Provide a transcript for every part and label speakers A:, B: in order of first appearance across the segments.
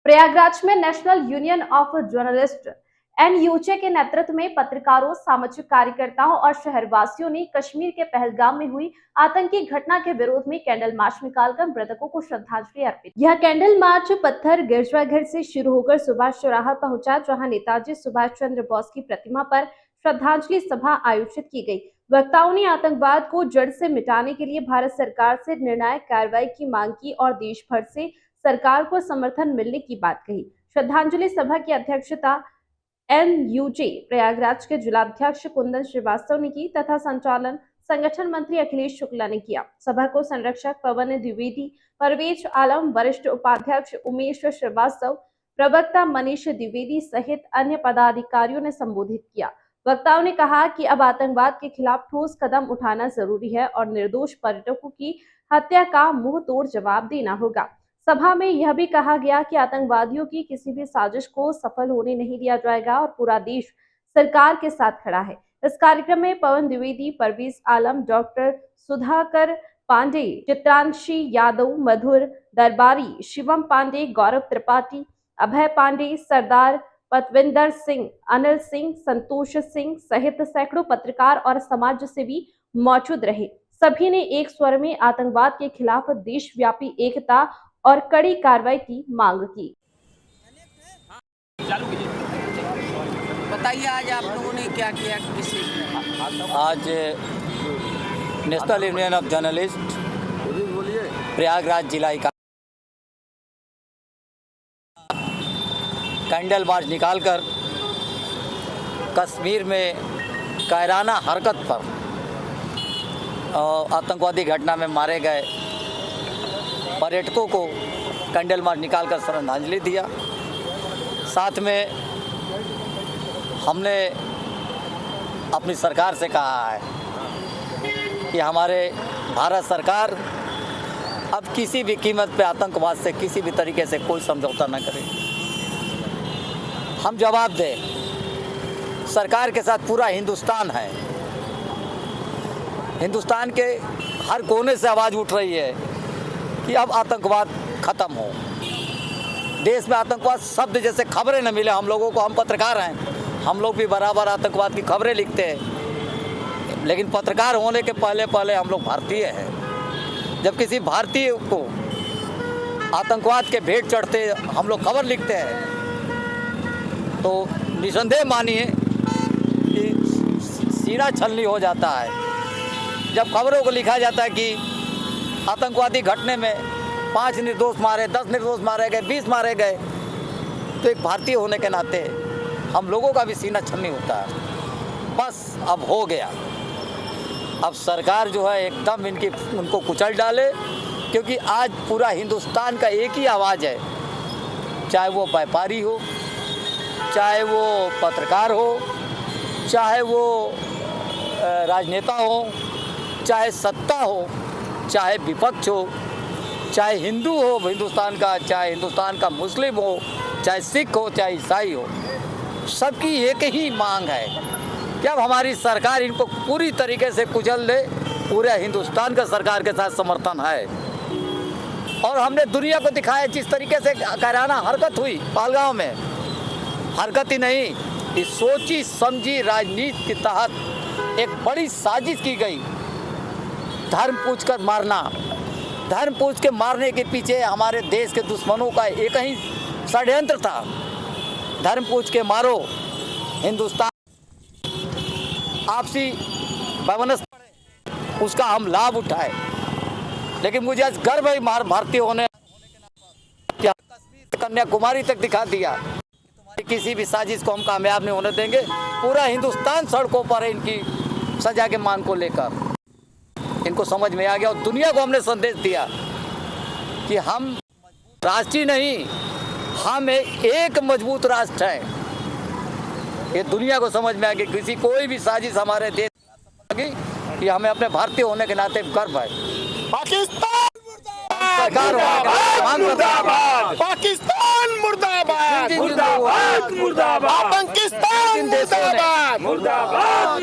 A: प्रयागराज में national union of journalist NUJ के नेतृत्व में पत्रकारों, सामाजिक कार्यकर्ताओं और शहरवासियों ने कश्मीर के पहलगाम में हुई आतंकी घटना के विरोध में कैंडल मार्च निकालकर मृतकों को श्रद्धांजलि अर्पित। यह कैंडल मार्च पत्थर गिरजाघर से शुरू होकर सुभाष चौराहा पहुंचा, जहां नेताजी सुभाष चंद्र बोस की प्रतिमा पर श्रद्धांजलि सभा आयोजित की गई। वक्ताओं ने आतंकवाद को जड़ से मिटाने के लिए भारत सरकार से निर्णायक कार्रवाई की मांग की और देश भर से सरकार को समर्थन मिलने की बात कही। श्रद्धांजलि सभा की अध्यक्षता एनयूजे प्रयागराज के जिलाध्यक्ष कुंदन श्रीवास्तव ने की तथा संचालन संगठन मंत्री अखिलेश शुक्ला ने किया। सभा को संरक्षक पवन द्विवेदी, परवेज आलम, वरिष्ठ उपाध्यक्ष उमेश श्रीवास्तव, प्रवक्ता मनीष द्विवेदी सहित अन्य पदाधिकारियों ने संबोधित किया। वक्ताओं ने कहा कि अब आतंकवाद के खिलाफ ठोस कदम उठाना जरूरी है और निर्दोष पर्यटकों की हत्या का मुंह तोड़ जवाब देना होगा। सभा में यह भी कहा गया कि आतंकवादियों की किसी भी साजिश को सफल होने नहीं दिया जाएगा और पूरा देश सरकार के साथ खड़ा है। इस कार्यक्रम में पवन द्विवेदी, परवेज आलम, डॉक्टर सुधाकर पांडे, चित्रांशी यादव, मधुर दरबारी, शिवम पांडे, गौरव त्रिपाठी, अभय पांडे, सरदार पतविंदर सिंह, अनिल सिंह, संतोष सिंह सहित सैकड़ों पत्रकार और समाज सेवी मौजूद रहे। सभी ने एक स्वर में आतंकवाद के खिलाफ देशव्यापी एकता और कड़ी कार्रवाई की मांग की।
B: बताइए आज आप लोगों ने क्या किया? किसी
C: आज national union of journalist Prayagraj जिला इकाई कैंडल मार्च निकालकर कश्मीर में कायराना हरकत पर आतंकवादी घटना में मारे गए पर्यटकों को कैंडल मार्च निकालकर श्रद्धांजलि दिया। साथ में हमने अपनी सरकार से कहा है कि हमारे भारत सरकार अब किसी भी कीमत पे आतंकवाद से किसी भी तरीके से कोई समझौता न करे। हम जवाब दें। सरकार के साथ पूरा हिंदुस्तान है। हिंदुस्तान के हर कोने से आवाज़ उठ रही है कि अब आतंकवाद ख़त्म हो। देश में आतंकवाद शब्द जैसे खबरें न मिले हम लोगों को। हम पत्रकार हैं, हम लोग भी बराबर आतंकवाद की खबरें लिखते हैं, लेकिन पत्रकार होने के पहले पहले हम लोग भारतीय हैं। जब किसी भारतीय को आतंकवाद के भेंट चढ़ते हम लोग खबर लिखते हैं तो निसंदेह मानिए कि सीना छलनी हो जाता है। जब खबरों को लिखा जाता है कि आतंकवादी घटने में 5 निर्दोष मारे, 10 निर्दोष मारे गए, 20 मारे गए, तो एक भारतीय होने के नाते हम लोगों का भी सीना छलनी होता है। बस अब हो गया। अब सरकार जो है एकदम उनको कुचल डाले, क्योंकि आज पूरा हिंदुस्तान का एक ही आवाज़ है, चाहे वो व्यापारी हो, चाहे वो पत्रकार हो, चाहे वो राजनेता हो, चाहे सत्ता हो, चाहे विपक्ष हो, चाहे हिंदू हो हिंदुस्तान का, चाहे हिंदुस्तान का मुस्लिम हो, चाहे सिख हो, चाहे ईसाई हो, सबकी एक ही मांग है कि अब हमारी सरकार इनको पूरी तरीके से कुचल दे। पूरे हिंदुस्तान का सरकार के साथ समर्थन है और हमने दुनिया को दिखाया जिस तरीके से कायराना हरकत हुई पहलगाम में। हरकत ही नहीं, इस सोची समझी राजनीति के तहत एक बड़ी साजिश की गई। धर्म पूछ कर मारना, धर्म पूछ के मारने के पीछे हमारे देश के दुश्मनों का एक ही षड्यंत्र था। धर्म पूछ के मारो, हिंदुस्तान आपसी वैमनस्य उसका हम लाभ उठाए। लेकिन मुझे आज गर्व है भारतीय होने, क्या कन्याकुमारी तक दिखा दिया। किसी भी साजिश को हम कामयाब नहीं होने देंगे। पूरा हिंदुस्तान सड़कों पर है इनकी सजा के मांग को लेकर। इनको समझ में आ गया और दुनिया को हमने संदेश दिया कि हम राष्ट्रीय नहीं, हम एक मजबूत राष्ट्र हैं। ये दुनिया को समझ में आ गया। किसी कोई भी साजिश हमारे देश कि हमें अपने भारतीय होने के नाते गर्व है।
D: पाकिस्तान मुर्दाबाद, पाकिस्तान मुर्दाबाद, मुर्दाबाद, मुर्दाबाद, पाकिस्तान मुर्दाबाद, मुर्दाबाद,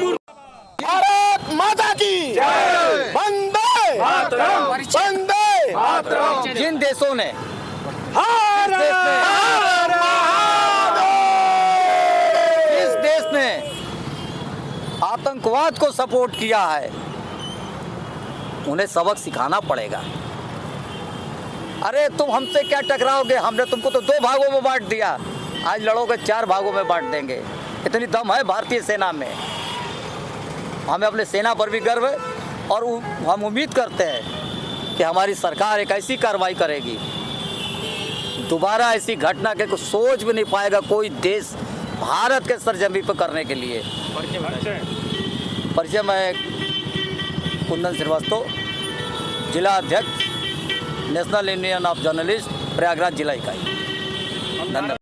D: भारत माता की जय, वंदे मातरम, वंदे मातरम।
C: जिन देशों ने इस देश ने आतंकवाद को सपोर्ट किया है, उन्हें सबक सिखाना पड़ेगा। अरे तुम हमसे क्या टकराओगे, हमने तुमको तो 2 भागों में बांट दिया, आज लड़ोगे 4 भागों में बांट देंगे। इतनी दम है भारतीय सेना में। हमें अपने सेना पर भी गर्व है और हम उम्मीद करते हैं कि हमारी सरकार एक ऐसी कार्रवाई करेगी, दोबारा ऐसी घटना के कुछ सोच भी नहीं पाएगा कोई देश भारत के सरजमी पर करने के लिए। परिचय मैं कुंदन श्रीवास्तव, जिला अध्यक्ष national union of journalist, Prayagraj जिला इकाई। धन्यवाद।